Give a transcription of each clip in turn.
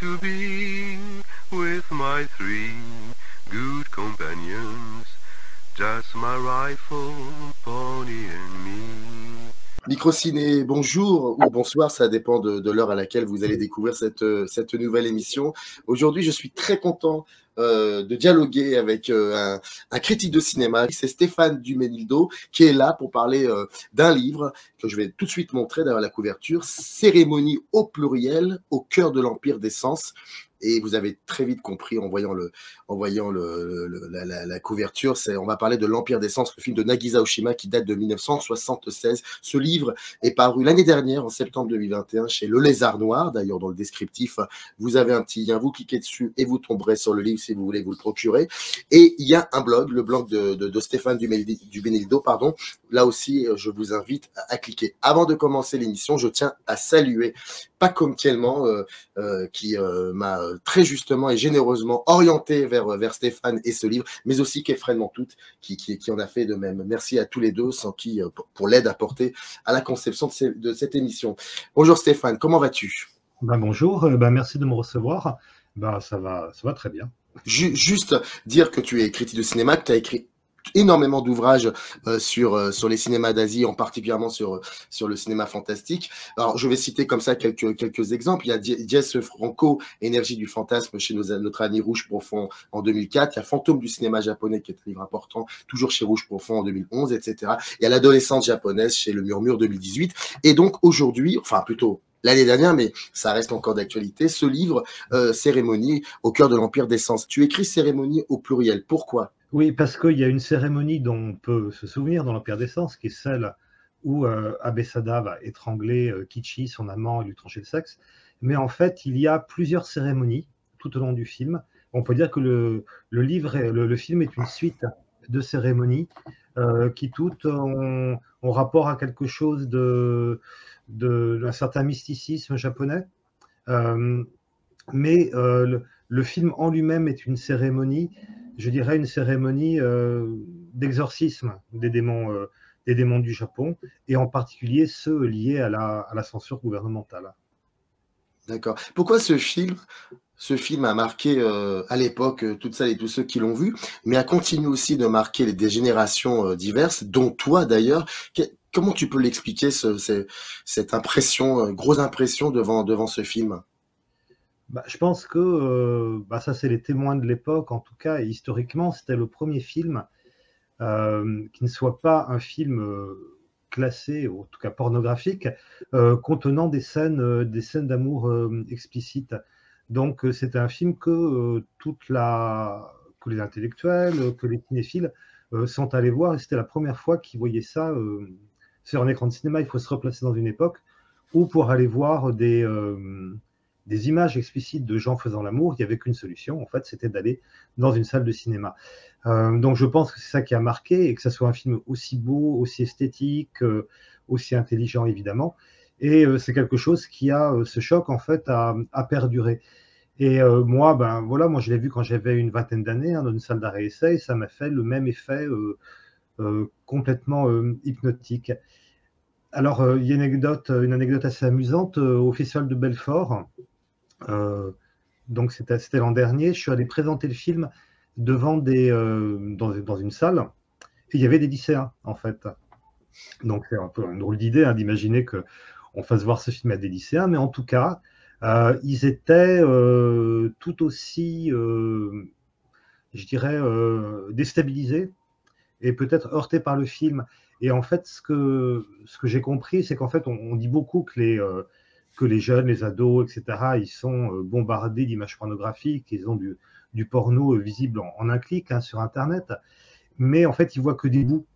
to be with my three good companions, just my rifle, pony and me. Microciné, bonjour ou bonsoir, ça dépend de l'heure à laquelle vous allez découvrir cette nouvelle émission. Aujourd'hui, je suis très content de dialoguer avec un critique de cinéma. C'est Stéphane Duménildo qui est là pour parler d'un livre que je vais tout de suite montrer derrière la couverture, Cérémonie au pluriel, au cœur de l'Empire des Sens. Et vous avez très vite compris en voyant la couverture, on va parler de l'Empire des Sens, le film de Nagisa Oshima qui date de 1976. Ce livre est paru l'année dernière, en septembre 2021, chez Le Lézard Noir. D'ailleurs, dans le descriptif, vous avez un petit lien, vous cliquez dessus et vous tomberez sur le livre si vous voulez vous le procurer. Et il y a un blog, le blog de Stéphane Duménildo, pardon. Là aussi, je vous invite à cliquer. Avant de commencer l'émission, je tiens à saluer Paco Mkielman, qui m'a très justement et généreusement orienté vers Stéphane et ce livre, mais aussi Kefren Mantout qui en a fait de même. Merci à tous les deux, sans qui, pour l'aide apportée à la conception de cette émission. Bonjour Stéphane, comment vas-tu? Bonjour, merci de me recevoir. Ça va très bien. Juste dire que tu es critique de cinéma, que tu as écrit énormément d'ouvrages sur les cinémas d'Asie, en particulièrement sur le cinéma fantastique. Alors, je vais citer comme ça quelques exemples. Il y a Jess Franco, Énergie du fantasme chez notre ami Rouge Profond en 2004. Il y a Fantôme du cinéma japonais, qui est un livre important, toujours chez Rouge Profond en 2011, etc. Il y a L'adolescente japonaise chez Le Murmure 2018. Et donc, aujourd'hui, enfin plutôt l'année dernière, mais ça reste encore d'actualité, ce livre, Cérémonie au cœur de l'Empire des Sens. Tu écris Cérémonie au pluriel. Pourquoi ? Oui, parce qu'il y a une cérémonie dont on peut se souvenir dans l'Empire des Sens, qui est celle où Abessada va étrangler Kichi, son amant, et lui trancher le sexe. Mais en fait, il y a plusieurs cérémonies tout au long du film. On peut dire que le film est une suite de cérémonies qui toutes ont rapport à quelque chose d'un certain mysticisme japonais. Mais le film en lui-même est une cérémonie, je dirais une cérémonie d'exorcisme des démons du Japon, et en particulier ceux liés à la censure gouvernementale. D'accord. Pourquoi ce film a marqué à l'époque toutes celles et tous ceux qui l'ont vu, mais a continué aussi de marquer des générations diverses, dont toi d'ailleurs. Comment tu peux l'expliquer, cette impression, grosse impression devant ce film ? Je pense que ça, c'est les témoins de l'époque, en tout cas, et historiquement, c'était le premier film qui ne soit pas un film classé, ou en tout cas pornographique, contenant des scènes d'amour explicites. Donc, c'était un film que que les intellectuels, que les cinéphiles sont allés voir, et c'était la première fois qu'ils voyaient ça sur un écran de cinéma. Il faut se replacer dans une époque où, pour aller voir des images explicites de gens faisant l'amour, il n'y avait qu'une solution, en fait, c'était d'aller dans une salle de cinéma. Donc je pense que c'est ça qui a marqué, et que ça soit un film aussi beau, aussi esthétique, aussi intelligent, évidemment. Et c'est quelque chose qui ce choc, en fait, a perduré. Et moi, je l'ai vu quand j'avais une vingtaine d'années, dans une salle d'arrêt essai, et ça m'a fait le même effet complètement hypnotique. Alors, il y a une anecdote assez amusante. Au Festival de Belfort, donc c'était l'an dernier, je suis allé présenter le film devant dans une salle, et il y avait des lycéens, en fait. Donc c'est un peu une drôle d'idée d'imaginer qu'on fasse voir ce film à des lycéens, mais en tout cas, ils étaient tout aussi, je dirais, déstabilisés et peut-être heurtés par le film. Et en fait, ce que j'ai compris, c'est qu'en fait, on dit beaucoup que les jeunes, les ados, etc., ils sont bombardés d'images pornographiques, ils ont du porno visible en un clic sur Internet, mais en fait, ils voient que des bouts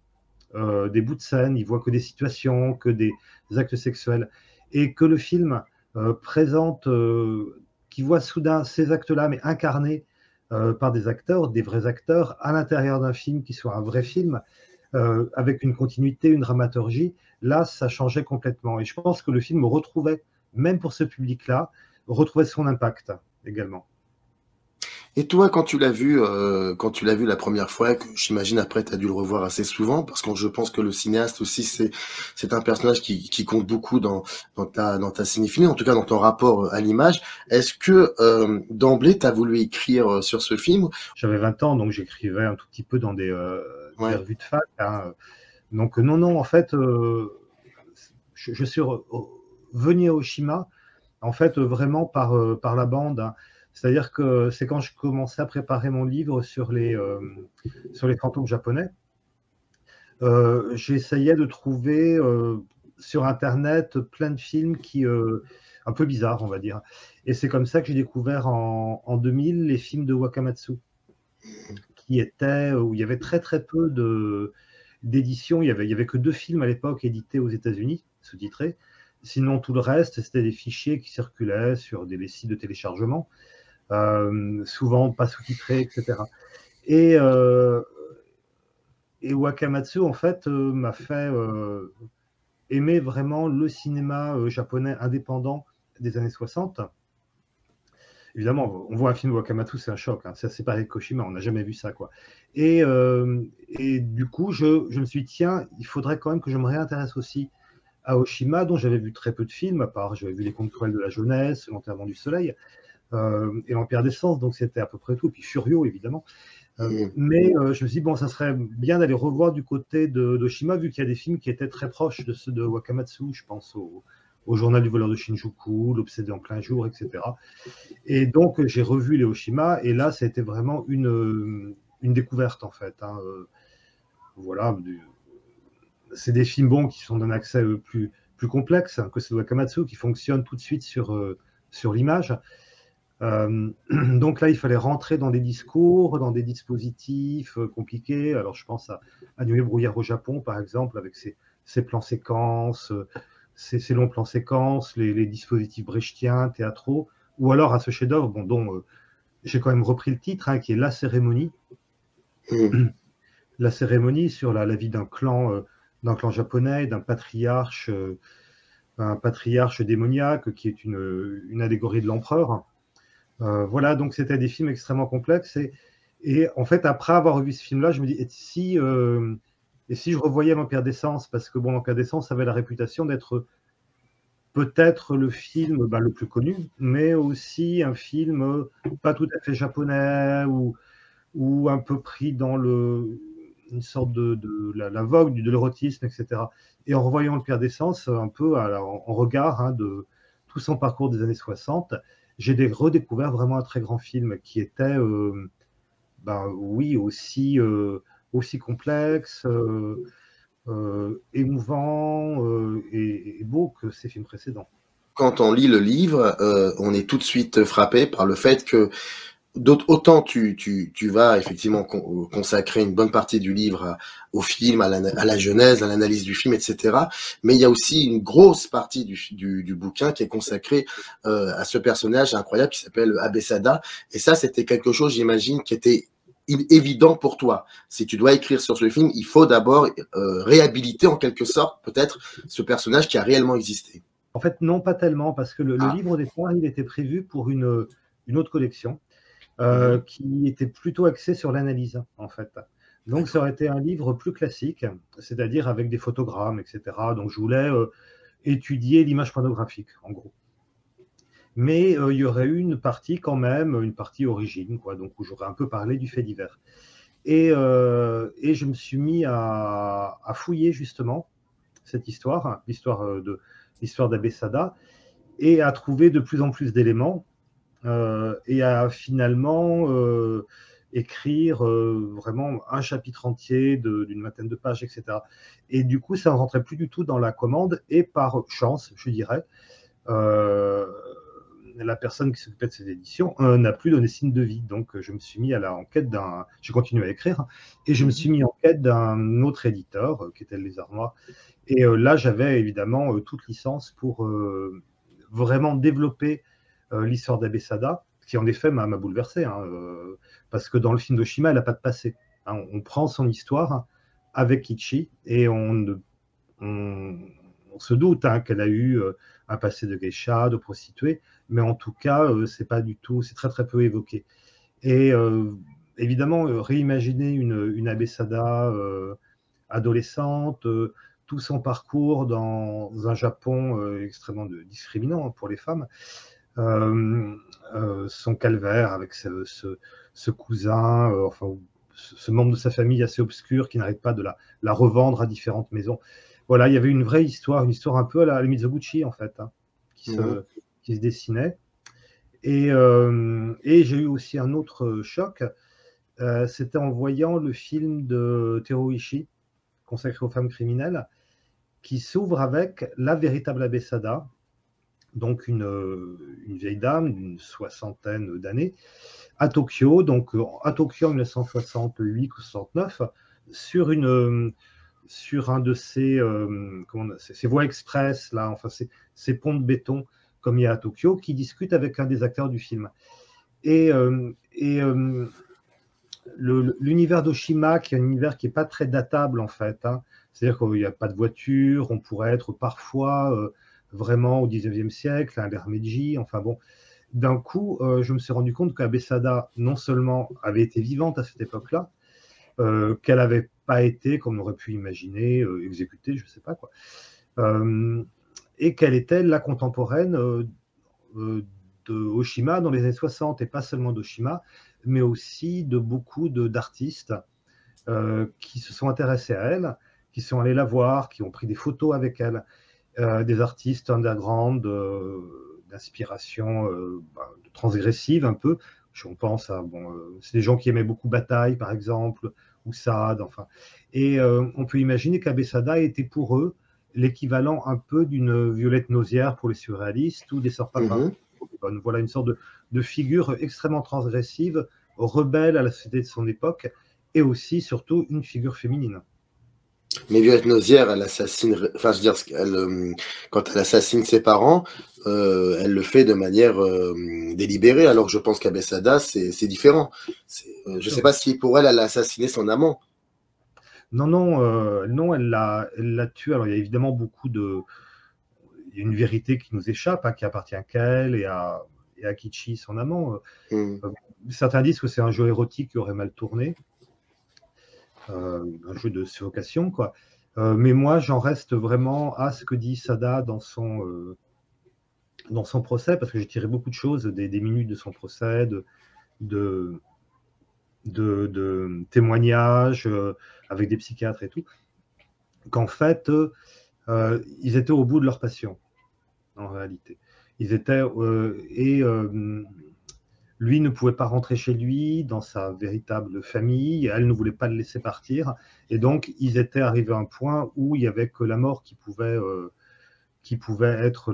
de scène, ils voient que des situations, que des actes sexuels, et que le film présente, qui voit soudain ces actes-là, mais incarnés par des acteurs, des vrais acteurs, à l'intérieur d'un film qui soit un vrai film, avec une continuité, une dramaturgie. Là, ça changeait complètement. Et je pense que le film retrouvait, même pour ce public-là, retrouvait son impact également. Et toi, quand tu l'as vu la première fois, que j'imagine après tu as dû le revoir assez souvent, parce que je pense que le cinéaste aussi, c'est un personnage qui compte beaucoup dans ta cinéphilie, en tout cas dans ton rapport à l'image. Est-ce que d'emblée, tu as voulu écrire sur ce film? J'avais 20 ans, donc j'écrivais un tout petit peu dans des Ouais. revues de fac, hein. Donc non, non, en fait, je suis venu à Oshima, en fait, vraiment par la bande, hein. C'est-à-dire que c'est quand je commençais à préparer mon livre sur les fantômes japonais, j'essayais de trouver sur Internet plein de films un peu bizarres, on va dire. Et c'est comme ça que j'ai découvert en 2000 les films de Wakamatsu, où il y avait très très peu d'éditions. Il y avait que 2 films à l'époque édités aux États-Unis, sous-titrés. Sinon, tout le reste, c'était des fichiers qui circulaient sur des sites de téléchargement, souvent pas sous-titrés, etc. Et, euh, et Wakamatsu, en fait, m'a fait aimer vraiment le cinéma japonais indépendant des années 60. Évidemment, on voit un film de Wakamatsu, c'est un choc, hein. C'est pareil que Koshima, on n'a jamais vu ça, quoi. Et du coup, je me suis dit, tiens, il faudrait quand même que je me réintéresse aussi à Oshima, dont j'avais vu très peu de films, à part j'avais vu Les Contes cruels de la jeunesse, L'enterrement du soleil, et L'Empire des Sens, donc c'était à peu près tout, et puis Furio, évidemment. Mais je me suis dit, bon, ça serait bien d'aller revoir du côté d'Oshima, vu qu'il y a des films qui étaient très proches de ceux de Wakamatsu. Je pense au Journal du voleur de Shinjuku, L'Obsédé en plein jour, etc. Et donc, j'ai revu les Oshima, et là, ça a été vraiment une découverte, en fait, hein. Voilà, c'est des films bons qui sont d'un accès plus complexe, hein, que ceux de Wakamatsu, qui fonctionnent tout de suite sur l'image. Donc là, il fallait rentrer dans des discours, dans des dispositifs compliqués. Alors, je pense à Nuit et brouillard au Japon, par exemple, avec ses plans séquences, ces longs plans séquences, les dispositifs brechtiens, théâtraux, ou alors à ce chef-d'œuvre, bon, dont j'ai quand même repris le titre, hein, qui est La Cérémonie. La cérémonie sur la vie d'un clan japonais, d'un patriarche, un patriarche démoniaque qui est une allégorie de l'empereur. Voilà, donc c'était des films extrêmement complexes. Et en fait, après avoir revu ce film-là, je me dis, et si je revoyais L'Empire des Sens, parce que bon, L'Empire des Sens avait la réputation d'être peut-être le film le plus connu, mais aussi un film pas tout à fait japonais, ou un peu pris dans une sorte de la vogue de l'érotisme, etc. Et en revoyant L'Empire des Sens, un peu en regard, hein, de tout son parcours des années 60, j'ai redécouvert vraiment un très grand film qui était, oui, aussi complexe, émouvant et beau que ses films précédents. Quand on lit le livre, on est tout de suite frappé par le fait que autant tu vas effectivement consacrer une bonne partie du livre au film, à la genèse, à l'analyse du film, etc. Mais il y a aussi une grosse partie du bouquin qui est consacrée à ce personnage incroyable qui s'appelle Abesada. Et ça, c'était quelque chose, j'imagine, qui était évident pour toi. Si tu dois écrire sur ce film, il faut d'abord réhabiliter en quelque sorte peut-être ce personnage qui a réellement existé. En fait, non, pas tellement, parce que le livre au départ, il était prévu pour une autre collection. Qui était plutôt axé sur l'analyse, en fait. Donc, ça aurait été un livre plus classique, c'est-à-dire avec des photogrammes, etc. Donc, je voulais étudier l'image pornographique, en gros. Mais il y aurait eu une partie quand même, une partie origine, quoi, donc où j'aurais un peu parlé du fait divers. Et je me suis mis à fouiller justement cette histoire, l'histoire d'Abesada, et à trouver de plus en plus d'éléments. Et à finalement écrire vraiment un chapitre entier d'une vingtaine de pages, etc. Et du coup, ça ne rentrait plus du tout dans la commande, et par chance, je dirais, la personne qui s'occupait de ces éditions n'a plus donné signe de vie. Donc, je me suis mis en quête j'ai continué à écrire, et je me suis mis en quête d'un autre éditeur, qui était le Lézard Noir. Et là, j'avais évidemment toute licence pour vraiment développer l'histoire d'Abesada, qui en effet m'a bouleversé, hein, parce que dans le film d'Oshima, elle n'a pas de passé, hein. On prend son histoire avec Kichi, et on se doute, hein, qu'elle a eu un passé de geisha, de prostituée, mais en tout cas, c'est pas du tout, c'est très très peu évoqué. Et évidemment, réimaginer une Abessada adolescente, tout son parcours dans un Japon extrêmement discriminant pour les femmes, son calvaire avec ce cousin, enfin, ce membre de sa famille assez obscur qui n'arrête pas de la revendre à différentes maisons. Voilà, il y avait une vraie histoire, une histoire un peu à la Mizoguchi, en fait, hein, qui se dessinait. Et j'ai eu aussi un autre choc, c'était en voyant le film de Teruo Ishii, consacré aux femmes criminelles, qui s'ouvre avec la véritable Abessada, donc une vieille dame d'une 60aine d'années, à Tokyo, donc à Tokyo en 1968 ou 69, sur un de ces voies express, là, enfin ces ponts de béton, comme il y a à Tokyo, qui discute avec un des acteurs du film. Et l'univers d'Oshima, qui est un univers qui n'est pas très datable, en fait, hein. C'est-à-dire qu'il n'y a pas de voiture, on pourrait être parfois vraiment au 19e siècle, à l'ère Meiji, enfin bon. D'un coup, je me suis rendu compte qu'Abessada, non seulement avait été vivante à cette époque-là, qu'elle n'avait pas été, comme on aurait pu imaginer, exécutée, je ne sais pas quoi, et qu'elle était la contemporaine de Oshima dans les années 60, et pas seulement d'Oshima, mais aussi de beaucoup d'artistes qui se sont intéressés à elle, qui sont allés la voir, qui ont pris des photos avec elle, des artistes underground d'inspiration transgressive un peu. On pense à, c'est des gens qui aimaient beaucoup Bataille, par exemple, ou Sade, enfin. Et on peut imaginer qu'Abessada était pour eux l'équivalent un peu d'une Violette Nozière pour les surréalistes ou des Sœurs Papin. Voilà une sorte de figure extrêmement transgressive, rebelle à la société de son époque, et aussi, surtout, une figure féminine. Mais Violette Nozière, elle assassine, enfin, je veux dire, quand elle assassine ses parents, elle le fait de manière délibérée, alors que je pense qu'Abessada, c'est différent. Je ne sais pas si pour elle, elle a assassiné son amant. Non, elle l'a tué. Alors, il y a évidemment il y a une vérité qui nous échappe, hein, qui appartient qu'à elle et à Kichi, son amant. Certains disent que c'est un jeu érotique qui aurait mal tourné, un jeu de suffocation, quoi. Mais moi, j'en reste vraiment à ce que dit Sada dans son procès, parce que j'ai tiré beaucoup de choses des minutes de son procès, de témoignages avec des psychiatres et tout, qu'en fait, ils étaient au bout de leur passion, en réalité. Ils étaient... lui ne pouvait pas rentrer chez lui, dans sa véritable famille, elle ne voulait pas le laisser partir, et donc ils étaient arrivés à un point où il n'y avait que la mort qui pouvait être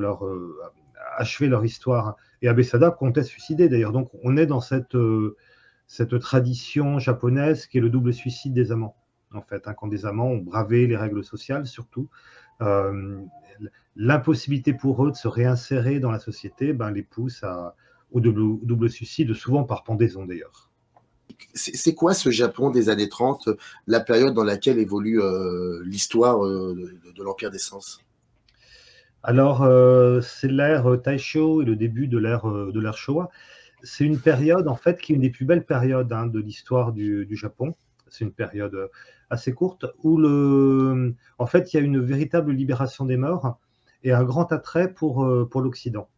achever leur histoire. Et Abessada comptait se suicider, d'ailleurs. Donc on est dans cette tradition japonaise qui est le double suicide des amants, en fait, hein, quand des amants ont bravé les règles sociales, surtout. L'impossibilité pour eux de se réinsérer dans la société les pousse au double suicide, souvent par pendaison d'ailleurs. C'est quoi ce Japon des années 30, la période dans laquelle évolue l'histoire de l'Empire des Sens? Alors, c'est l'ère Taisho et le début de l'ère Showa. C'est une période, en fait, qui est une des plus belles périodes, hein, de l'histoire du Japon. C'est une période assez courte où, en fait, il y a une véritable libération des mœurs et un grand attrait pour l'Occident.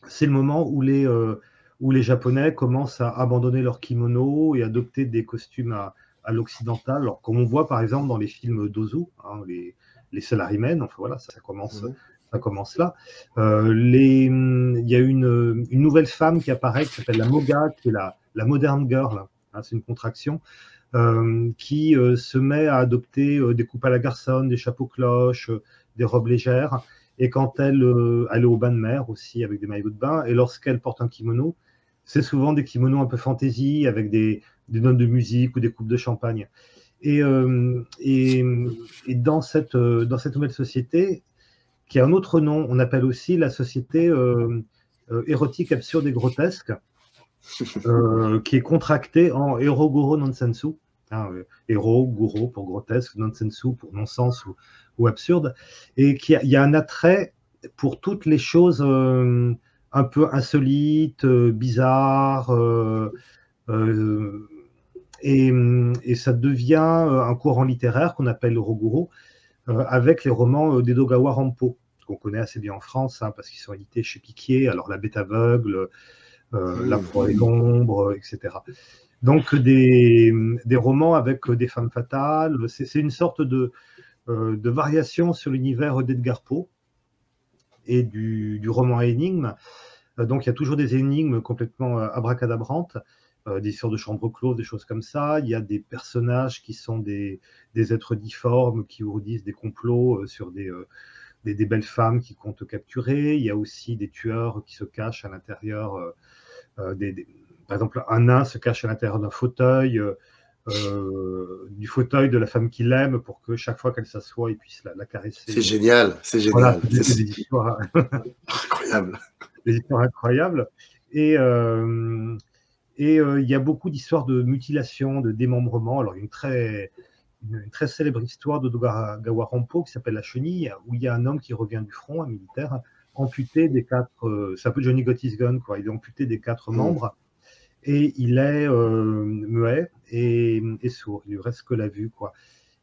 C'est le moment où les Japonais commencent à abandonner leur kimono et adopter des costumes à l'occidental. Alors, comme on voit par exemple dans les films d'Ozu, hein, les salarymen, enfin voilà, ça commence là. Il y a une nouvelle femme qui apparaît, qui s'appelle la Moga, qui est la modern girl, hein, c'est une contraction, qui se met à adopter des coupes à la garçonne, des chapeaux cloches, des robes légères. Et quand elle est au bain de mer aussi, avec des maillots de bain, et lorsqu'elle porte un kimono, c'est souvent des kimonos un peu fantaisie, avec des notes de musique ou des coupes de champagne. Et dans cette nouvelle société, qui a un autre nom, on appelle aussi la société érotique, absurde et grotesque, qui est contractée en Ero Goro Nonsensu. Hein, Ero, Goro pour grotesque, Nonsensu pour non-sens ou absurde, et il y a un attrait pour toutes les choses un peu insolites, bizarres, Et ça devient un courant littéraire qu'on appelle le Roguro, avec les romans d'Edogawa Rampo, qu'on connaît assez bien en France, hein, parce qu'ils sont édités chez Piquier, alors La Bête aveugle, La proie et l'ombre, etc. Donc des romans avec des femmes fatales, c'est une sorte de variation sur l'univers d'Edgar Poe et du roman à énigmes. Donc il y a toujours des énigmes complètement abracadabrantes, des histoires de chambres closes, des choses comme ça. Il y a des personnages qui sont des êtres difformes qui ourdissent des complots sur des belles femmes qui comptent capturer. Il y a aussi des tueurs qui se cachent à l'intérieur. Par exemple, un nain se cache à l'intérieur d'un fauteuil, du fauteuil de la femme qu'il aime, pour que chaque fois qu'elle s'assoit, il puisse la caresser. C'est génial, c'est génial. Voilà, c'est des histoires incroyables. Des histoires incroyables. Et il y a beaucoup d'histoires de mutilation, de démembrement. Alors, une très célèbre histoire de Dogawa Rampo qui s'appelle La Chenille, où il y a un homme qui revient du front, un militaire, amputé des 4. C'est un peu Johnny Got His Gun, quoi. Il est amputé des 4 membres et il est muet et sourd. Il lui reste que la vue, quoi.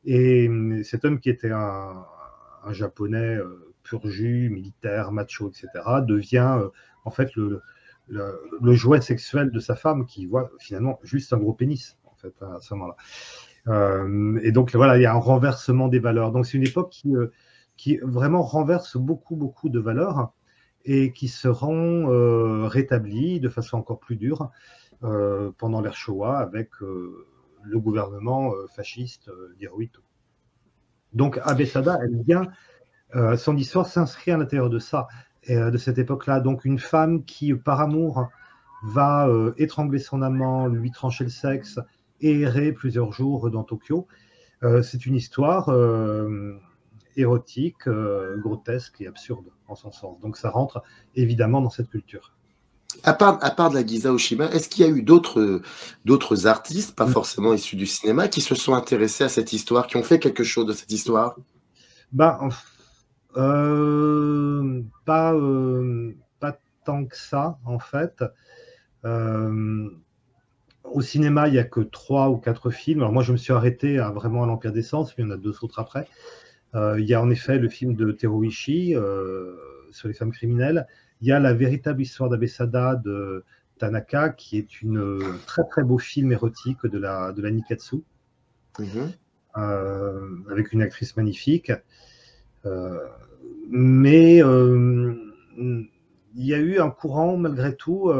Et cet homme qui était un japonais pur jus, militaire, macho, etc., devient en fait le jouet sexuel de sa femme, qui voit finalement juste un gros pénis, en fait, à ce moment-là. Et donc voilà, il y a un renversement des valeurs. Donc c'est une époque qui vraiment renverse beaucoup de valeurs et qui seront rétablies de façon encore plus dure pendant l'ère Showa avec le gouvernement fasciste d'Hirohito. Donc Abe Sada, elle vient, son histoire s'inscrit à l'intérieur de ça, de cette époque-là. Donc une femme qui, par amour, va étrangler son amant, lui trancher le sexe et errer plusieurs jours dans Tokyo. C'est une histoire érotique, grotesque et absurde en son sens. Donc ça rentre évidemment dans cette culture. À part de Nagisa Oshima, est-ce qu'il y a eu d'autres artistes, pas forcément issus du cinéma, qui se sont intéressés à cette histoire, qui ont fait quelque chose de cette histoire? Pas tant que ça, en fait. Au cinéma, il n'y a que 3 ou 4 films. Alors moi, je me suis arrêté vraiment à l'Empire des Sens, mais il y en a 2 autres après. Il y a en effet le film de Teruo Ishii sur les femmes criminelles. Il y a La véritable histoire d'Abe Sada de Tanaka, qui est un très beau film érotique de la Nikatsu, avec une actrice magnifique. Mais il y a eu un courant, malgré tout,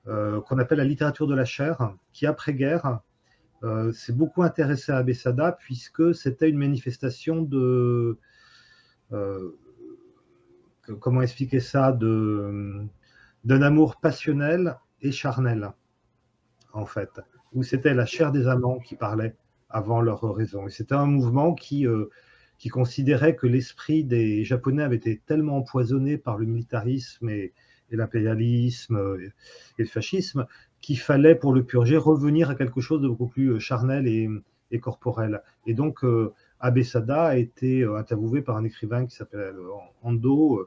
qu'on appelle la littérature de la chair, qui, après-guerre, s'est beaucoup intéressé à Abe Sada, puisque c'était une manifestation de... comment expliquer ça, d'un amour passionnel et charnel, en fait, où c'était la chair des amants qui parlait avant leur raison. Et c'était un mouvement qui considérait que l'esprit des Japonais avait été tellement empoisonné par le militarisme et l'impérialisme et le fascisme qu'il fallait, pour le purger, revenir à quelque chose de beaucoup plus charnel et corporel. Et donc, Abe Sada a été interviewé par un écrivain qui s'appelle Ando,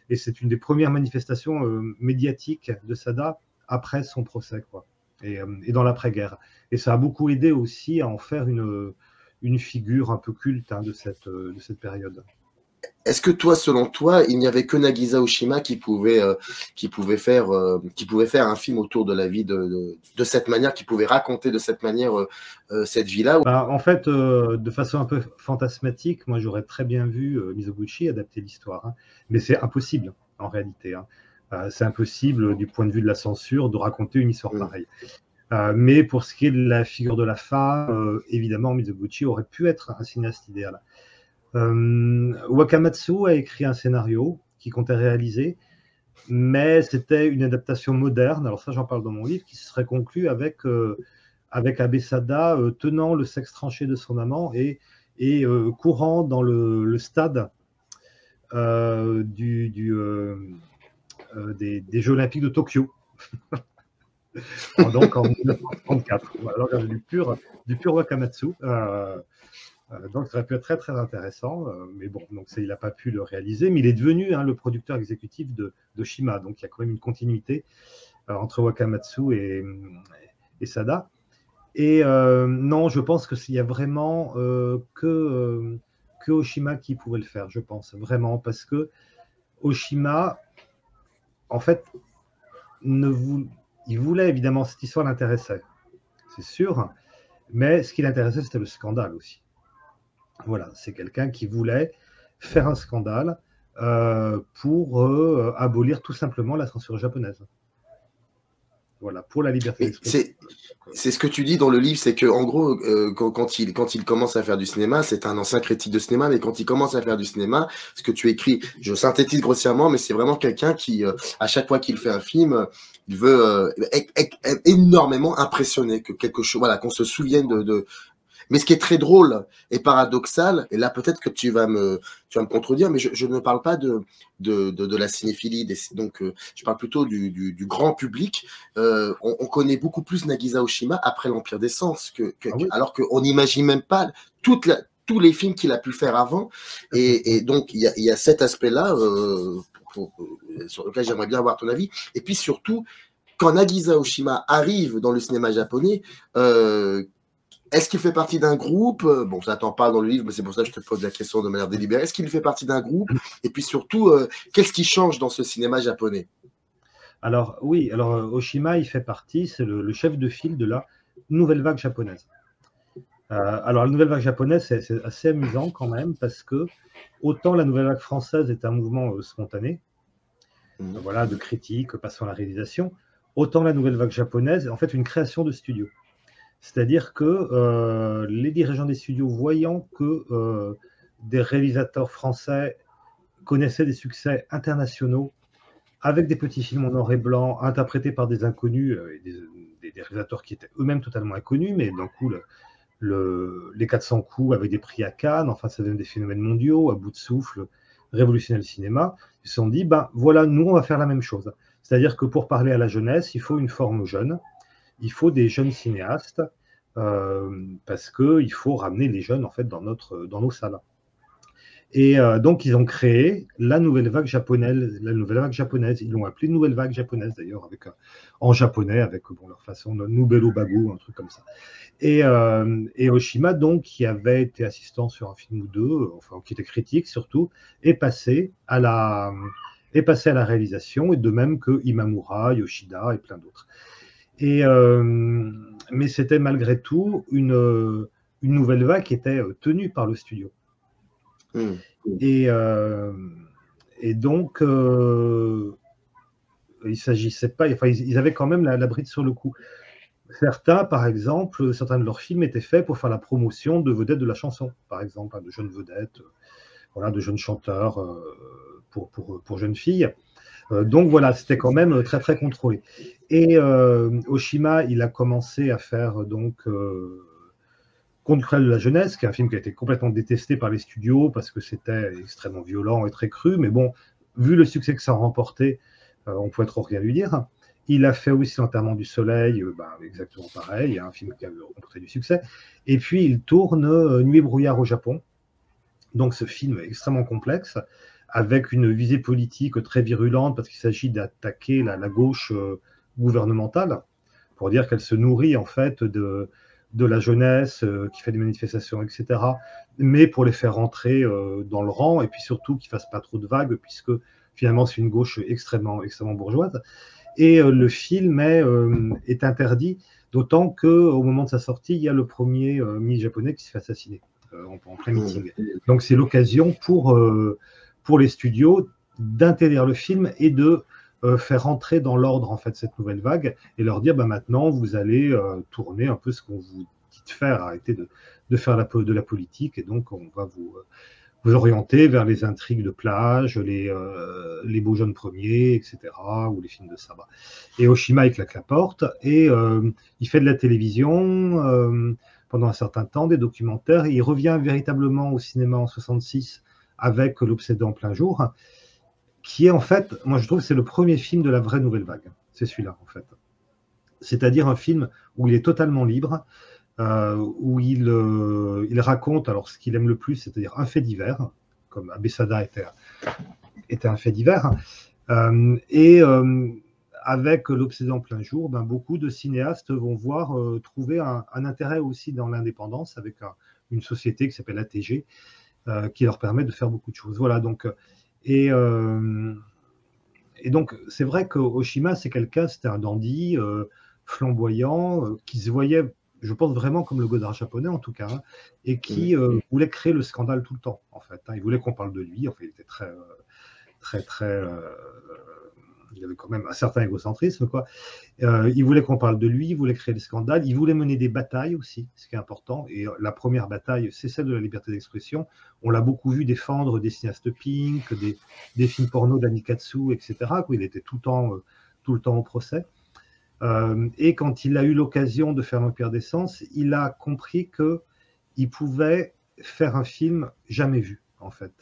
et c'est une des premières manifestations médiatiques de Sada après son procès, quoi, et dans l'après-guerre. Et ça a beaucoup aidé aussi à en faire une figure un peu culte, hein, de cette période. Est-ce que toi, selon toi, il n'y avait que Nagisa Oshima qui pouvait faire un film autour de la vie de cette manière, qui pouvait raconter de cette manière cette vie-là? En fait, de façon un peu fantasmatique, moi j'aurais très bien vu Mizoguchi adapter l'histoire, hein. Mais c'est impossible en réalité, hein. C'est impossible du point de vue de la censure de raconter une histoire pareille. Mais pour ce qui est de la figure de la femme, évidemment, Mizoguchi aurait pu être un cinéaste idéal. Wakamatsu a écrit un scénario qui comptait réaliser, mais c'était une adaptation moderne, alors ça j'en parle dans mon livre, qui se serait conclue avec Abe Sada tenant le sexe tranché de son amant et courant dans le stade des Jeux Olympiques de Tokyo. Donc en 1934. Alors il y avait du pur Wakamatsu. Donc ça aurait pu être très intéressant, mais bon, donc il n'a pas pu le réaliser, mais il est devenu, hein, le producteur exécutif de Shima, donc il y a quand même une continuité entre Wakamatsu et Sada. Et non, je pense qu'il y a vraiment que Oshima qui pouvait le faire, je pense, vraiment, parce que Oshima, en fait, il voulait évidemment, cette histoire l'intéressait, c'est sûr, mais ce qui l'intéressait, c'était le scandale aussi. Voilà, c'est quelqu'un qui voulait faire un scandale pour abolir tout simplement la censure japonaise. Voilà, pour la liberté d'expression. C'est ce que tu dis dans le livre, c'est que en gros, quand il commence à faire du cinéma, c'est un ancien critique de cinéma, mais quand il commence à faire du cinéma, ce que tu écris, je synthétise grossièrement, mais c'est vraiment quelqu'un qui, à chaque fois qu'il fait un film, il veut énormément impressionner, que quelque chose, voilà, qu'on se souvienne de. Mais ce qui est très drôle et paradoxal, et là peut-être que tu vas me contredire, mais je ne parle pas de la cinéphilie, donc je parle plutôt du grand public. On connaît beaucoup plus Nagisa Oshima après l'Empire des Sens, Oui. alors qu'on n'imagine même pas tous les films qu'il a pu faire avant. Et donc il y a cet aspect-là sur lequel j'aimerais bien avoir ton avis. Et puis surtout, quand Nagisa Oshima arrive dans le cinéma japonais, est-ce qu'il fait partie d'un groupe? Bon, ça t'en parle dans le livre, mais c'est pour ça que je te pose la question de manière délibérée. Est-ce qu'il fait partie d'un groupe? Et puis surtout, qu'est-ce qui change dans ce cinéma japonais? Alors oui, Oshima, il fait partie, c'est le chef de file de la nouvelle vague japonaise. Alors la nouvelle vague japonaise, c'est assez amusant quand même, parce que autant la nouvelle vague française est un mouvement spontané, voilà, de critique, passant à la réalisation, autant la nouvelle vague japonaise est en fait une création de studio. C'est-à-dire que les dirigeants des studios, voyant que des réalisateurs français connaissaient des succès internationaux avec des petits films en noir et blanc, interprétés par des inconnus, des réalisateurs qui étaient eux-mêmes totalement inconnus, mais d'un coup, les 400 coups avec des prix à Cannes, enfin, ça donne des phénomènes mondiaux, à bout de souffle, révolutionner le cinéma. Ils se sont dit, ben voilà, nous, on va faire la même chose. C'est-à-dire que pour parler à la jeunesse, il faut une forme jeune, il faut des jeunes cinéastes, parce qu'il faut ramener les jeunes en fait dans nos salles. Et donc ils ont créé la nouvelle vague japonaise. Ils l'ont appelée nouvelle vague japonaise d'ailleurs, en japonais avec leur façon de Nubelo Bago, un truc comme ça. Et Oshima, donc, qui avait été assistant sur un film ou deux, enfin qui était critique surtout, est passé à la réalisation, et de même que Imamura, Yoshida et plein d'autres. Mais c'était malgré tout une nouvelle vague qui était tenue par le studio. Et donc, il s'agissait pas, enfin, ils avaient quand même la bride sur le coup. Certains de leurs films étaient faits pour faire la promotion de vedettes de la chanson, par exemple, de jeunes vedettes, voilà, de jeunes chanteurs pour jeunes filles. Donc voilà, c'était quand même très très contrôlé. Et Oshima, il a commencé à faire donc Conte cruel de la jeunesse, qui est un film qui a été complètement détesté par les studios parce que c'était extrêmement violent et très cru. Mais bon, vu le succès que ça a remporté, on pouvait trop rien lui dire. Il a fait aussi L'Enterrement du Soleil, exactement pareil, un film qui a remporté du succès. Et puis il tourne Nuit et brouillard au Japon. Donc ce film est extrêmement complexe, avec une visée politique très virulente, parce qu'il s'agit d'attaquer la gauche gouvernementale, pour dire qu'elle se nourrit en fait de la jeunesse qui fait des manifestations, etc., mais pour les faire rentrer dans le rang, et puis surtout qu'ils ne fassent pas trop de vagues, puisque finalement c'est une gauche extrêmement bourgeoise. Et le film est interdit, d'autant qu'au moment de sa sortie, il y a le premier ministre japonais qui se fait assassiner en plein meeting. Donc c'est l'occasion pour les studios d'interdire le film et de faire entrer dans l'ordre en fait cette nouvelle vague et leur dire maintenant vous allez tourner un peu ce qu'on vous dit de faire, arrêtez de faire de la politique, et donc on va vous orienter vers les intrigues de plage, les beaux jeunes premiers, etc., ou les films de Saba. Et Oshima, il claque la porte, et il fait de la télévision pendant un certain temps, des documentaires, et il revient véritablement au cinéma en 66 avec L'Obsédé en plein jour, qui est en fait, moi je trouve que c'est le premier film de la vraie nouvelle vague. C'est celui-là, en fait. C'est-à-dire un film où il est totalement libre, où il raconte alors ce qu'il aime le plus, c'est-à-dire un fait divers, comme Abesada était un fait divers, et avec l'Obsédant plein jour, ben, beaucoup de cinéastes vont trouver un intérêt aussi dans l'indépendance avec une société qui s'appelle ATG, qui leur permet de faire beaucoup de choses. Voilà, donc, et donc, c'est vrai qu'Oshima, c'était un dandy flamboyant, qui se voyait, je pense, vraiment comme le Godard japonais, en tout cas, hein, et qui voulait créer le scandale tout le temps, en fait. Hein. Il voulait qu'on parle de lui. En fait, il était très il avait quand même un certain égocentrisme, quoi. Il voulait qu'on parle de lui, il voulait créer des scandales, il voulait mener des batailles aussi, ce qui est important. Et la première bataille, c'est celle de la liberté d'expression. On l'a beaucoup vu défendre des cinéastes pink, des films porno d'Anikatsu, etc., où il était tout le temps au procès. Et quand il a eu l'occasion de faire l'Empire des Sens, il a compris qu'il pouvait faire un film jamais vu, en fait.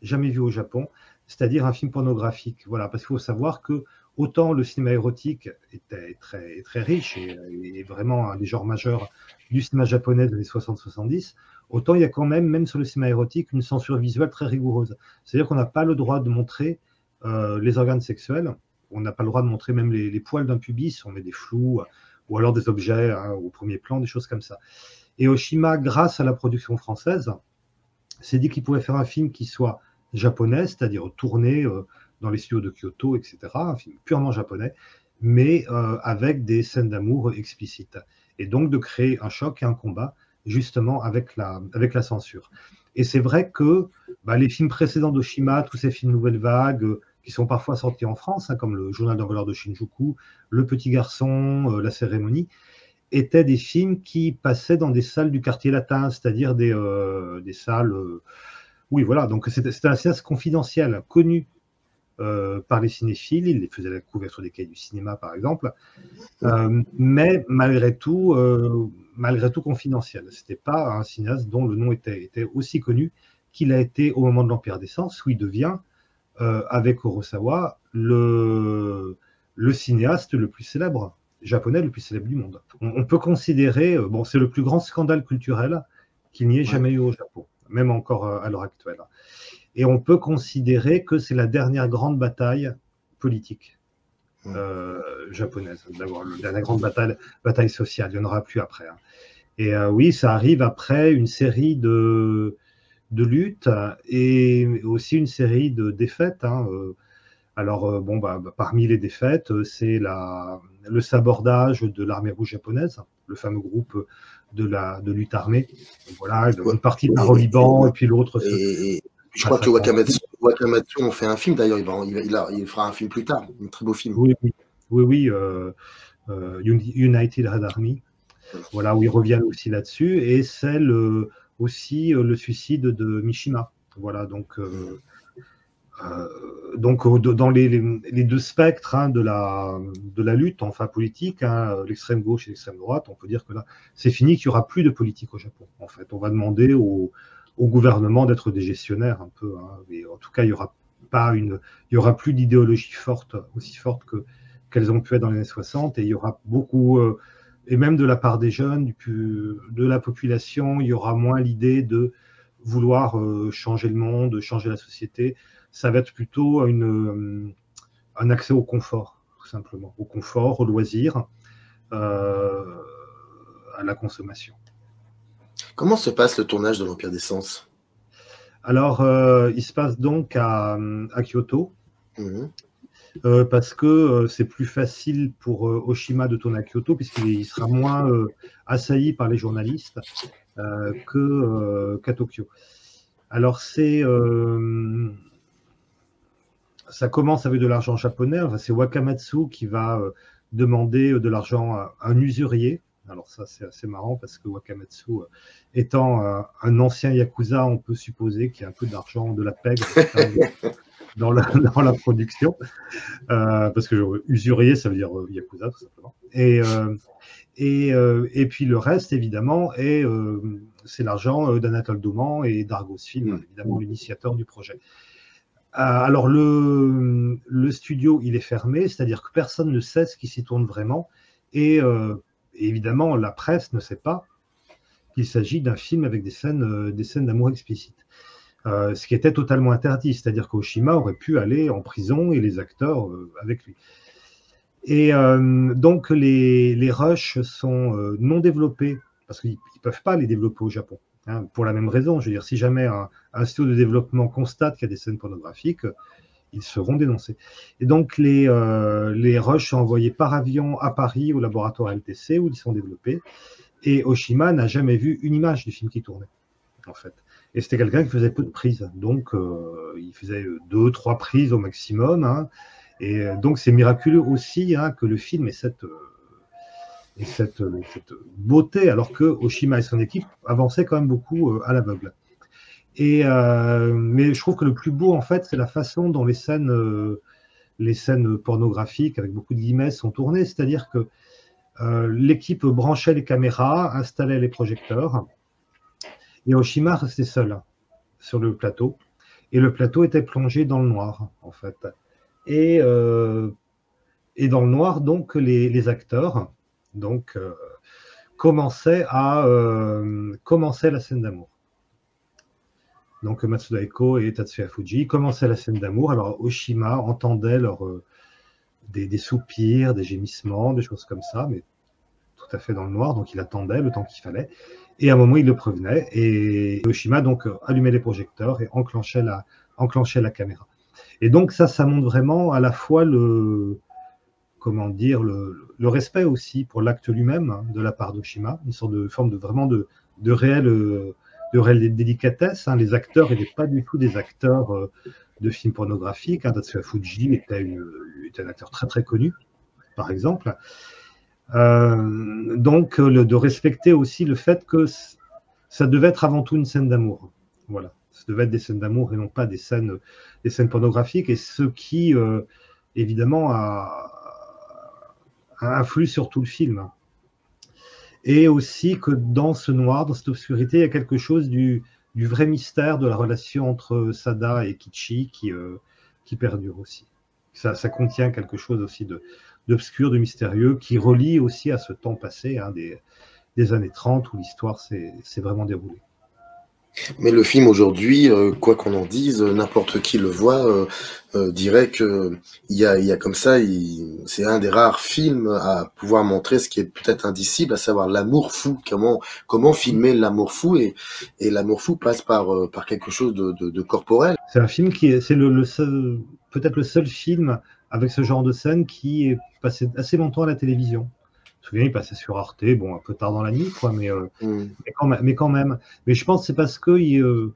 Jamais vu au Japon, c'est-à-dire un film pornographique. Voilà, parce qu'il faut savoir que autant le cinéma érotique était très riche et vraiment un des genres majeurs du cinéma japonais des années 60-70, autant il y a quand même sur le cinéma érotique, une censure visuelle très rigoureuse. C'est-à-dire qu'on n'a pas le droit de montrer les organes sexuels, on n'a pas le droit de montrer même les poils d'un pubis, on met des flous ou alors des objets au premier plan, des choses comme ça. Et Oshima, grâce à la production française, s'est dit qu'il pouvait faire un film qui soit japonais, c'est-à-dire tourné dans les studios de Kyoto, etc., un film purement japonais, mais avec des scènes d'amour explicites. Et donc de créer un choc et un combat, justement, avec la censure. Et c'est vrai que les films précédents d'Oshima, tous ces films Nouvelle Vague, qui sont parfois sortis en France, hein, comme le Journal d'un voleur de Shinjuku, Le Petit Garçon, La Cérémonie, étaient des films qui passaient dans des salles du quartier latin, c'est-à-dire des salles... oui, voilà, donc c'était un cinéaste confidentiel, connu par les cinéphiles, il les faisait la couverture des cahiers du cinéma, par exemple, mais malgré tout confidentiel. Ce n'était pas un cinéaste dont le nom était aussi connu qu'il a été au moment de l'Empire des Sens, où il devient, avec Kurosawa, le cinéaste le plus célèbre, japonais le plus célèbre du monde. On peut considérer, c'est le plus grand scandale culturel qu'il n'y ait jamais eu au Japon, même encore à l'heure actuelle. Et on peut considérer que c'est la dernière grande bataille politique japonaise, d'abord la dernière grande bataille sociale, il n'y en aura plus après. Hein. Et oui, ça arrive après une série de luttes et aussi une série de défaites. Hein. Alors, parmi les défaites, c'est le sabordage de l'armée rouge japonaise, le fameux groupe de lutte armée. Voilà, une partie part au Liban et puis l'autre... Je crois que Wakamatsu en fait un film, d'ailleurs, il fera un film plus tard, un très beau film. Oui, United Red Army, voilà, où ils reviennent aussi là-dessus, et c'est aussi le suicide de Mishima. Voilà, donc dans les deux spectres de la lutte, enfin politique, hein, l'extrême gauche et l'extrême droite, on peut dire que là, c'est fini, qu'il n'y aura plus de politique au Japon. En fait, on va demander au gouvernement d'être des gestionnaires un peu, hein, mais en tout cas, il y aura plus d'idéologie aussi forte qu'elles ont pu être dans les années 60, et il y aura beaucoup, et même de la part des jeunes, de la population, il y aura moins l'idée de vouloir changer le monde, changer la société. Ça va être plutôt un accès au confort, tout simplement, au confort, au loisir, à la consommation. Comment se passe le tournage de l'Empire des Sens? Alors, il se passe donc à Kyoto, parce que c'est plus facile pour Oshima de tourner à Kyoto, puisqu'il sera moins assailli par les journalistes qu'à Tokyo. Alors, ça commence avec de l'argent japonais. Enfin, c'est Wakamatsu qui va demander de l'argent à un usurier. Alors ça, c'est assez marrant parce que Wakamatsu, étant un ancien Yakuza, on peut supposer qu'il y a un peu d'argent, de la pègre dans la production. Parce que usurier, ça veut dire Yakuza, tout simplement. Et puis le reste, évidemment, c'est l'argent d'Anatole Dauman et d'Argos Film, évidemment, l'initiateur du projet. Alors le studio, il est fermé, c'est-à-dire que personne ne sait ce qui s'y tourne vraiment. Et évidemment, la presse ne sait pas qu'il s'agit d'un film avec des scènes d'amour explicites. Ce qui était totalement interdit, c'est-à-dire qu'Oshima aurait pu aller en prison et les acteurs avec lui. Et donc, les rushs sont non développés, parce qu'ils ne peuvent pas les développer au Japon, hein, pour la même raison. Je veux dire, si jamais un studio de développement constate qu'il y a des scènes pornographiques, ils seront dénoncés. Et donc, les rushs sont envoyés par avion à Paris, au laboratoire LTC, où ils sont développés. Et Oshima n'a jamais vu une image du film qui tournait, en fait. Et c'était quelqu'un qui faisait peu de prises. Donc, il faisait 2, 3 prises au maximum, hein. Et donc, c'est miraculeux aussi, hein, que le film ait cette beauté, alors que Oshima et son équipe avançaient quand même beaucoup à l'aveugle. Mais je trouve que le plus beau, en fait, c'est la façon dont les scènes pornographiques, avec beaucoup de guillemets, sont tournées. C'est-à-dire que l'équipe branchait les caméras, installait les projecteurs, et Oshima restait seul sur le plateau. Et le plateau était plongé dans le noir, en fait. Et dans le noir, donc, les acteurs commençaient la scène d'amour. Donc Matsuda Eko et Tatsuya Fuji commençaient la scène d'amour. Alors Oshima entendait des soupirs, des gémissements, des choses comme ça, mais tout à fait dans le noir, donc il attendait le temps qu'il fallait. Et à un moment, il le prévenait, et Oshima donc allumait les projecteurs et enclenchait la caméra. Et donc ça montre vraiment à la fois le respect aussi pour l'acte lui-même, hein, de la part d'Oshima, une sorte de forme de réelle délicatesse, hein. Les acteurs n'étaient pas du tout des acteurs de films pornographiques, hein. Tatsuya Fuji était un acteur très très connu, par exemple. Donc de respecter aussi le fait que ça devait être avant tout une scène d'amour. Voilà, ça devait être des scènes d'amour et non pas des scènes pornographiques, et ce qui évidemment influe sur tout le film. Et aussi que dans ce noir, dans cette obscurité, il y a quelque chose du vrai mystère de la relation entre Sada et Kichi qui perdure aussi. Ça contient quelque chose aussi d'obscur, de mystérieux, qui relie aussi à ce temps passé, hein, des années 30, où l'histoire s'est vraiment déroulée. Mais le film aujourd'hui, quoi qu'on en dise, n'importe qui le voit dirait que il y a comme ça, c'est un des rares films à pouvoir montrer ce qui est peut-être indicible, à savoir l'amour fou. Comment filmer l'amour fou, et l'amour fou passe par quelque chose de corporel. C'est un film c'est peut-être le seul film avec ce genre de scène qui est passé assez longtemps à la télévision. Je me souviens, il passait sur Arte, bon, un peu tard dans la nuit, quoi, mais quand même. Mais je pense que c'est parce que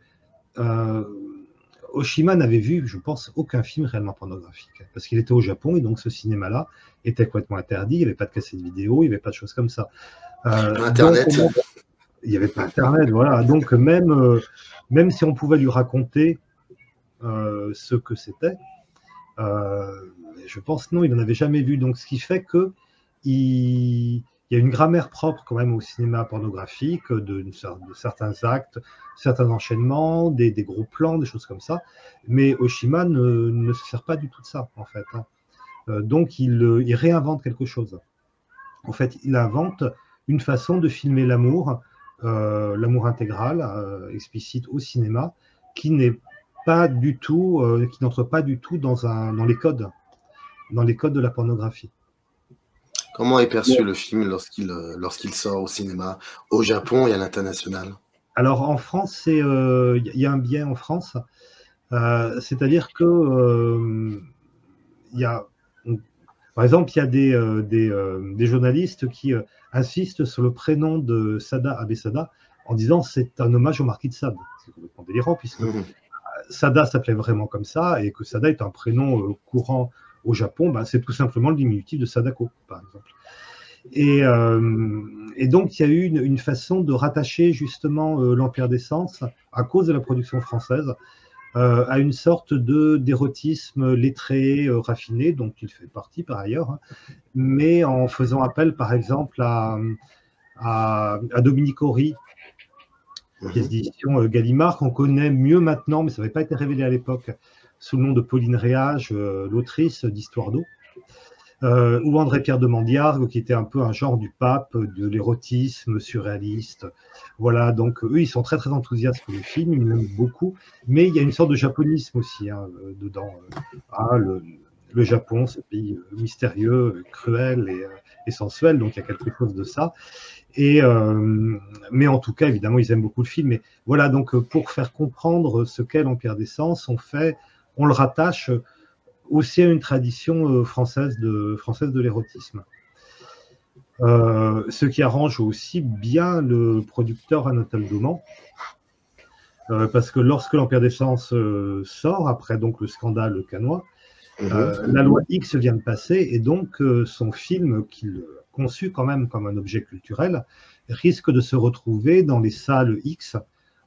Oshima n'avait vu, je pense, aucun film réellement pornographique. Parce qu'il était au Japon, et donc ce cinéma-là était complètement interdit. Il n'y avait pas de cassette vidéo, il n'y avait pas de choses comme ça. Internet. Donc, il n'y avait pas Internet, voilà. Donc même si on pouvait lui raconter ce que c'était, je pense non, il n'en avait jamais vu. Donc ce qui fait que il y a une grammaire propre quand même au cinéma pornographique, de certains actes, certains enchaînements, des gros plans, des choses comme ça. Mais Oshima ne se sert pas du tout de ça, en fait, hein. Donc il réinvente quelque chose. En fait, il invente une façon de filmer l'amour intégral, explicite au cinéma, qui n'est pas du tout, qui n'entre pas du tout dans les codes de la pornographie. Comment est perçu le film lorsqu'il sort au cinéma, au Japon et à l'international? Alors en France, il y a un biais en France, c'est-à-dire que par exemple, il y a des journalistes qui insistent sur le prénom de Sada Abesada en disant c'est un hommage au marquis de Sade. C'est complètement délirant, puisque Sada s'appelait vraiment comme ça, et que Sada est un prénom courant au Japon, c'est tout simplement le diminutif de Sadako, par exemple. Et donc, il y a eu une façon de rattacher justement l'Empire des Sens, à cause de la production française, à une sorte d'érotisme lettré, raffiné, dont il fait partie par ailleurs, hein, mais en faisant appel, par exemple, à Dominique Horry, qui est d'édition Gallimard, qu'on connaît mieux maintenant, mais ça n'avait pas été révélé à l'époque, sous le nom de Pauline Réage, l'autrice d'Histoire d'eau, ou André-Pierre de Mandiargue, qui était un peu un genre du pape de l'érotisme surréaliste. Voilà, donc eux, ils sont très très enthousiastes pour le film, ils l'aiment beaucoup, mais il y a une sorte de japonisme aussi, hein, dedans. le Japon, ce pays mystérieux, cruel et sensuel, donc il y a quelque chose de ça. Mais en tout cas, évidemment, ils aiment beaucoup le film. Mais voilà, donc pour faire comprendre ce qu'est l'Empire des Sens, on le rattache aussi à une tradition française de l'érotisme. Ce qui arrange aussi bien le producteur Anatole Dauman, parce que lorsque l'Empire des Sens sort, après donc le scandale cannois, la loi X vient de passer, et donc son film, qu'il conçu quand même comme un objet culturel, risque de se retrouver dans les salles X,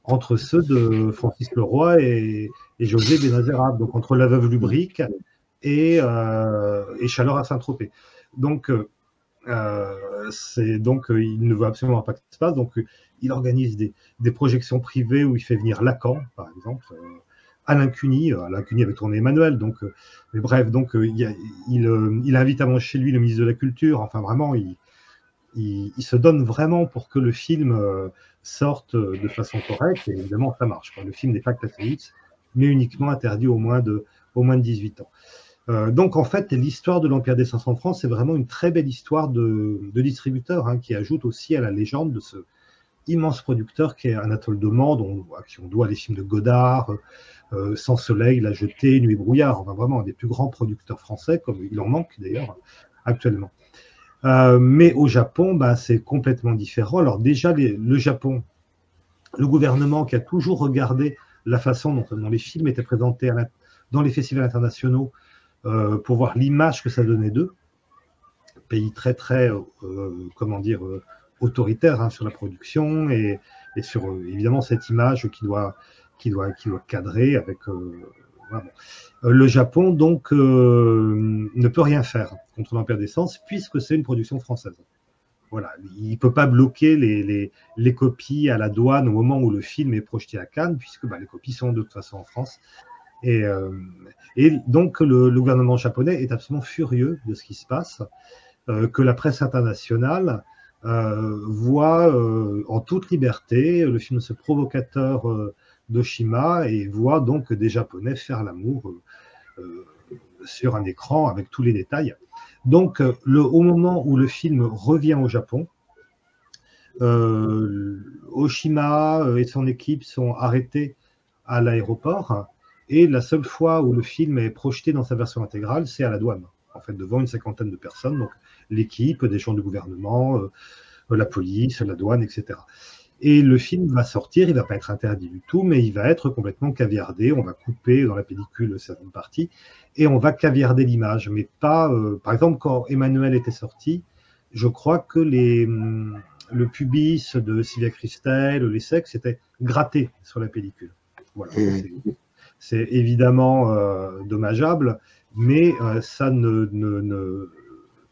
entre ceux de Francis Leroy et José Benazerab, donc entre La Veuve Lubrique et Chaleur à Saint-Tropez. Donc, il ne veut absolument pas que ça se passe, donc il organise des projections privées où il fait venir Lacan, par exemple, Alain Cuny avait tourné Emmanuel, donc, mais bref, donc il invite à manger chez lui le ministre de la Culture, enfin vraiment, il se donne vraiment pour que le film sorte de façon correcte, et évidemment ça marche. Le film n'est pas classé X, mais uniquement interdit au moins de 18 ans. Donc en fait, l'histoire de l'Empire des Sens en France, c'est vraiment une très belle histoire de distributeur, qui ajoute aussi à la légende de ce immense producteur qui est Anatole Dauman, à qui on doit les films de Godard, Sans Soleil, La Jetée, Nuit et Brouillard, enfin vraiment un des plus grands producteurs français, comme il en manque d'ailleurs actuellement. Mais au Japon, c'est complètement différent. Alors déjà, le Japon, le gouvernement qui a toujours regardé la façon dont les films étaient présentés dans les festivals internationaux pour voir l'image que ça donnait d'eux, pays très très, autoritaire sur la production et sur évidemment cette image qui doit cadrer avec voilà. Le Japon donc ne peut rien faire contre l'Empire des Sens puisque c'est une production française. Voilà, il ne peut pas bloquer les copies à la douane au moment où le film est projeté à Cannes puisque les copies sont de toute façon en France. Et donc le gouvernement japonais est absolument furieux de ce qui se passe, que la presse internationale voit en toute liberté le film Ce provocateur d'Oshima et voit donc des Japonais faire l'amour sur un écran avec tous les détails. Donc au moment où le film revient au Japon, Oshima et son équipe sont arrêtés à l'aéroport et la seule fois où le film est projeté dans sa version intégrale, c'est à la douane, en fait devant une cinquantaine de personnes, donc l'équipe, des gens du gouvernement, la police, la douane, etc. Et le film va sortir, il ne va pas être interdit du tout, mais il va être complètement caviardé. On va couper dans la pellicule certaines parties et on va caviarder l'image. Mais pas, par exemple, quand Emmanuel était sorti, je crois que le pubis de Sylvia Christel, les sexes étaient grattés sur la pellicule. Voilà. C'est évidemment dommageable, mais ça ne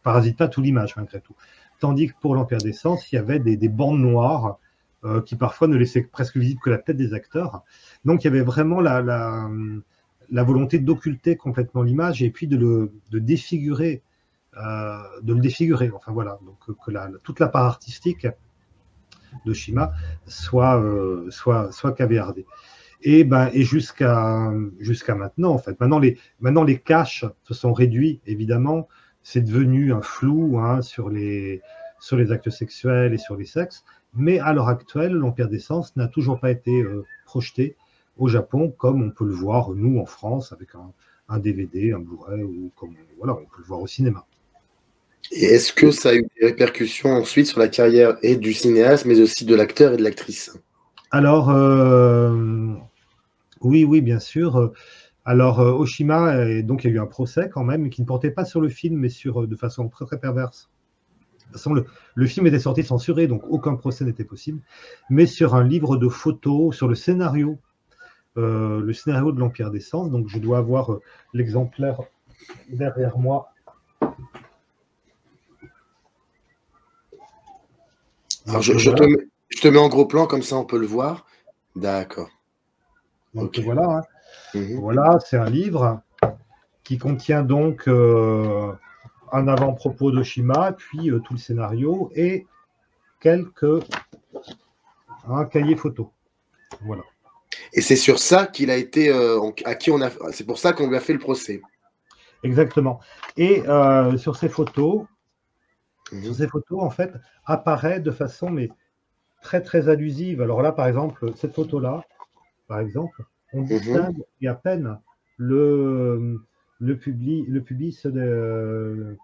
parasite pas toute l'image malgré tout. Tandis que pour l'Empire des Sens, il y avait des bandes noires qui parfois ne laissaient presque visible que la tête des acteurs. Donc il y avait vraiment la volonté d'occulter complètement l'image et puis de le défigurer, Enfin voilà, donc que toute la part artistique de Shima soit caviardée. Et jusqu'à maintenant, en fait. Maintenant, les caches se sont réduits, évidemment. C'est devenu un flou sur les actes sexuels et sur les sexes. Mais à l'heure actuelle, l'Empire des Sens n'a toujours pas été projeté au Japon, comme on peut le voir, nous, en France, avec un DVD, un Blu-ray, ou comme voilà, on peut le voir au cinéma. Et est-ce que ça a eu des répercussions ensuite sur la carrière et du cinéaste, mais aussi de l'acteur et de l'actrice? Alors, oui, bien sûr. Alors, Oshima, donc il y a eu un procès quand même, qui ne portait pas sur le film, mais de façon très très perverse. De toute façon, le film était sorti censuré, donc aucun procès n'était possible, mais sur un livre de photos, sur le scénario de l'Empire des Sens. Donc je dois avoir l'exemplaire derrière moi. Alors je te mets en gros plan, comme ça on peut le voir. D'accord. Donc okay. Voilà, Voilà, c'est un livre qui contient donc un avant-propos d'Oshima, puis tout le scénario et un cahier photo. Voilà. Et c'est sur ça qu'il a été, c'est pour ça qu'on lui a fait le procès. exactement. Et sur ces photos, Mhm. en fait, apparaît de façon mais très très allusive. Alors là, par exemple, cette photo-là, par exemple, on Mhm. distingue et à peine le pubis de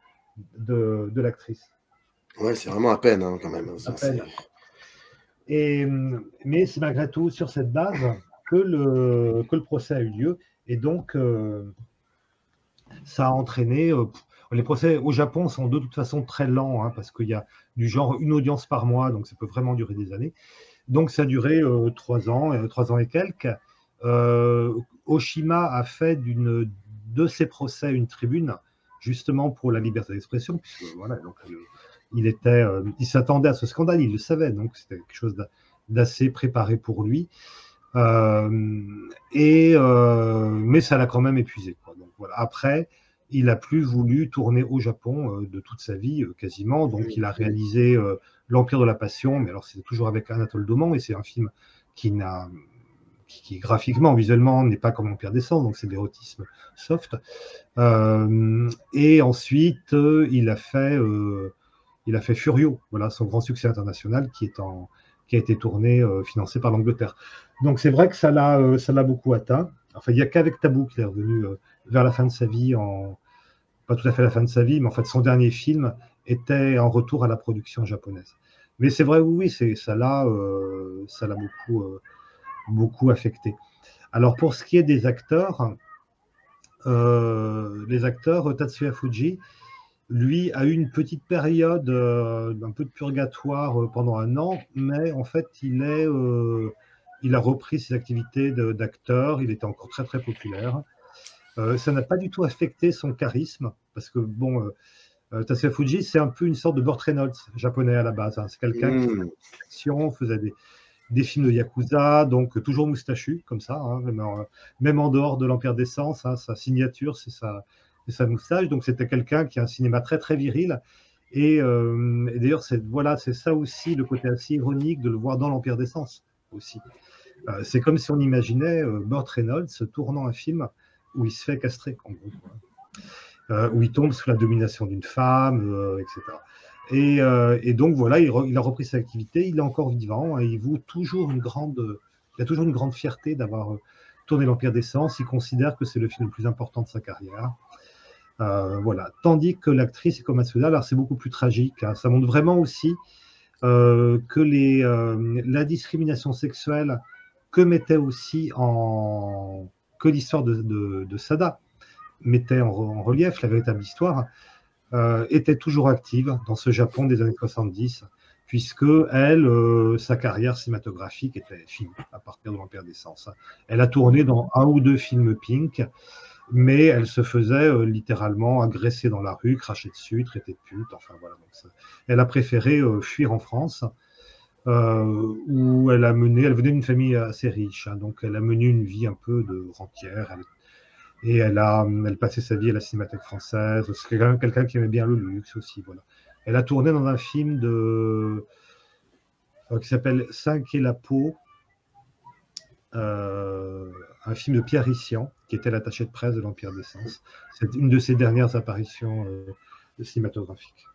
l'actrice. Ouais, c'est vraiment à peine, hein, quand même, hein, À ça, peine. c'est... Mais c'est malgré tout sur cette base que le procès a eu lieu. Et donc, ça a entraîné. Les procès au Japon sont de toute façon très lents, hein, parce qu'il y a du genre une audience par mois, donc ça peut vraiment durer des années. Donc ça a duré 3 ans, 3 ans et quelques. Oshima a fait de ses procès une tribune, justement pour la liberté d'expression, puisque voilà, donc, il s'attendait à ce scandale, il le savait, donc c'était quelque chose d'assez préparé pour lui. Mais ça l'a quand même épuisé, quoi. Donc, voilà. Après, il n'a plus voulu tourner au Japon de toute sa vie, quasiment. Donc, il a réalisé L'Empire de la Passion, mais alors c'était toujours avec Anatole Dauman, et c'est un film qui n'a qui graphiquement, visuellement, n'est pas comme L'Empire des Cendres, donc c'est de l'érotisme soft. Et ensuite, il a fait Furio, voilà son grand succès international qui a été tourné, financé par l'Angleterre. Donc c'est vrai que ça l'a beaucoup atteint. Enfin, il n'y a qu'avec Tabou qu'il est revenu vers la fin de sa vie, pas tout à fait la fin de sa vie, mais en fait son dernier film était en retour à la production japonaise. Mais c'est vrai, oui, ça l'a beaucoup affecté. Alors pour ce qui est des acteurs, les acteurs, Tatsuya Fuji, lui a eu une petite période un peu de purgatoire pendant 1 an, mais en fait, il a repris ses activités d'acteur, il était encore très très populaire. Ça n'a pas du tout affecté son charisme, parce que bon, Tatsuya Fuji, c'est un peu une sorte de Burt Reynolds japonais à la base, hein. C'est quelqu'un qui faisait Mhm. de l'action, faisait des films de Yakuza, donc toujours moustachu, comme ça, hein, même en dehors de l'Empire des Sens, hein, sa signature, c'est sa moustache. Donc c'était quelqu'un qui a un cinéma très très viril. Et d'ailleurs, c'est ça aussi le côté assez ironique de le voir dans l'Empire des Sens aussi. C'est comme si on imaginait Burt Reynolds tournant un film où il se fait castrer, en gros, où il tombe sous la domination d'une femme, etc. Et donc voilà, il a repris sa activité, il est encore vivant et il a toujours une grande fierté d'avoir tourné l'Empire des Sens. Il considère que c'est le film le plus important de sa carrière. Voilà. Tandis que l'actrice Iko Matsuda, alors c'est beaucoup plus tragique, hein. Ça montre vraiment aussi que la discrimination sexuelle que mettait aussi que l'histoire de Sada mettait en relief, la véritable histoire, était toujours active dans ce Japon des années 70, puisque elle, sa carrière cinématographique était finie à partir de l'Empire des Sens. Elle a tourné dans 1 ou 2 films Pink, mais elle se faisait littéralement agresser dans la rue, cracher dessus, traiter de pute, enfin voilà. Donc elle a préféré fuir en France, où elle venait d'une famille assez riche, hein, donc elle a mené une vie un peu de rentière. Et elle passait sa vie à la Cinémathèque française. C'est quelqu'un qui aimait bien le luxe aussi. Voilà. Elle a tourné dans un film qui s'appelle 5 et la peau, un film de Pierre Rissian, qui était l'attaché de presse de l'Empire des Sens. C'est une de ses dernières apparitions cinématographiques.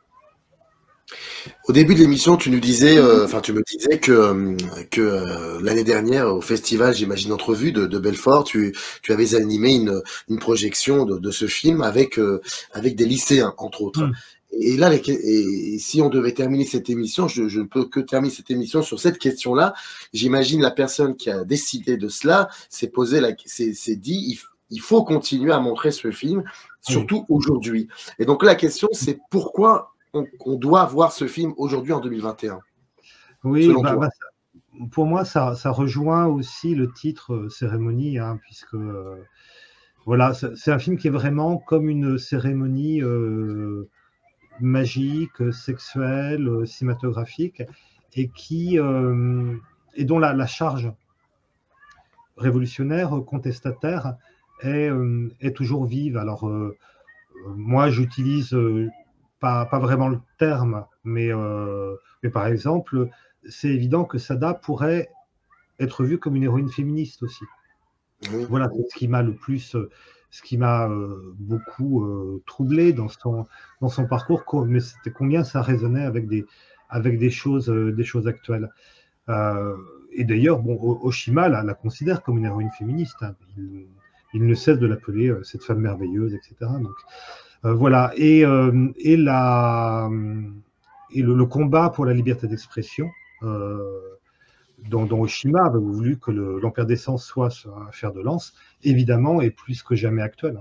Au début de l'émission, tu nous disais, enfin, tu me disais que l'année dernière, au festival, j'imagine, Entrevue de Belfort, tu avais animé une projection de ce film avec des lycéens, entre autres. Et là, et si on devait terminer cette émission, je ne peux que terminer cette émission sur cette question-là. J'imagine la personne qui a décidé de cela s'est dit, il faut continuer à montrer ce film, surtout aujourd'hui. Et donc la question, c'est pourquoi on doit voir ce film aujourd'hui en 2021, oui, selon toi. Pour moi, ça rejoint aussi le titre cérémonie, hein, puisque voilà, c'est un film qui est vraiment comme une cérémonie magique, sexuelle, cinématographique, et dont la charge révolutionnaire, contestataire, est toujours vive. Alors, moi, j'utilise pas vraiment le terme, mais par exemple, c'est évident que Sada pourrait être vue comme une héroïne féministe aussi. Oui. Voilà, c'est ce qui m'a le plus ce qui m'a beaucoup troublé dans son parcours, mais c'était combien ça résonnait avec des choses actuelles. Et d'ailleurs, bon, Oshima la considère comme une héroïne féministe. Hein. Il ne cesse de l'appeler cette femme merveilleuse, etc. Donc voilà. Et le combat pour la liberté d'expression, dont Oshima avait voulu que l'Empire des Sens soit un fer de lance, évidemment, est plus que jamais actuel.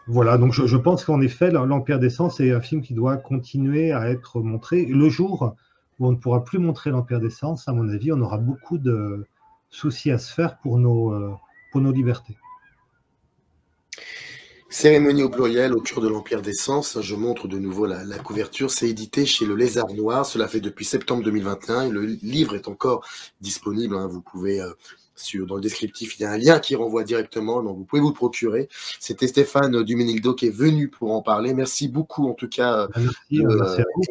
Voilà, donc je pense qu'en effet, l'Empire des Sens est un film qui doit continuer à être montré. Le jour où on ne pourra plus montrer l'Empire des Sens, à mon avis, on aura beaucoup de soucis à se faire pour nos libertés. Cérémonie au pluriel, au cœur de l'Empire des Sens. Je montre de nouveau la couverture. C'est édité chez Le Lézard Noir. Cela fait depuis septembre 2021. Le livre est encore disponible. Hein. Vous pouvez, dans le descriptif, il y a un lien qui renvoie directement. Donc, vous pouvez vous le procurer. C'était Stéphane Duménildo qui est venu pour en parler. Merci beaucoup, en tout cas. Merci à vous.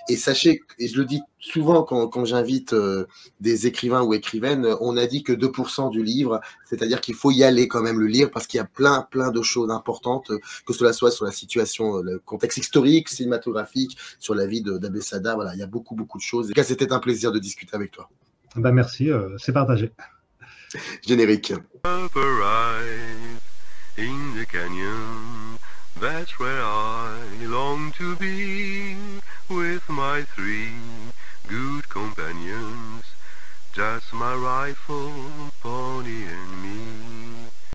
Et sachez, et je le dis souvent quand j'invite des écrivains ou écrivaines, on a dit que 2% du livre, c'est-à-dire qu'il faut y aller quand même le lire parce qu'il y a plein de choses importantes, que cela soit sur la situation, le contexte historique, cinématographique, sur la vie d'Abessada. Voilà, il y a beaucoup de choses. En tout cas, c'était un plaisir de discuter avec toi. Ben merci, c'est partagé. Générique. In the canyon, that's where I long to be, with my 3 good companions, just my rifle, pony and me.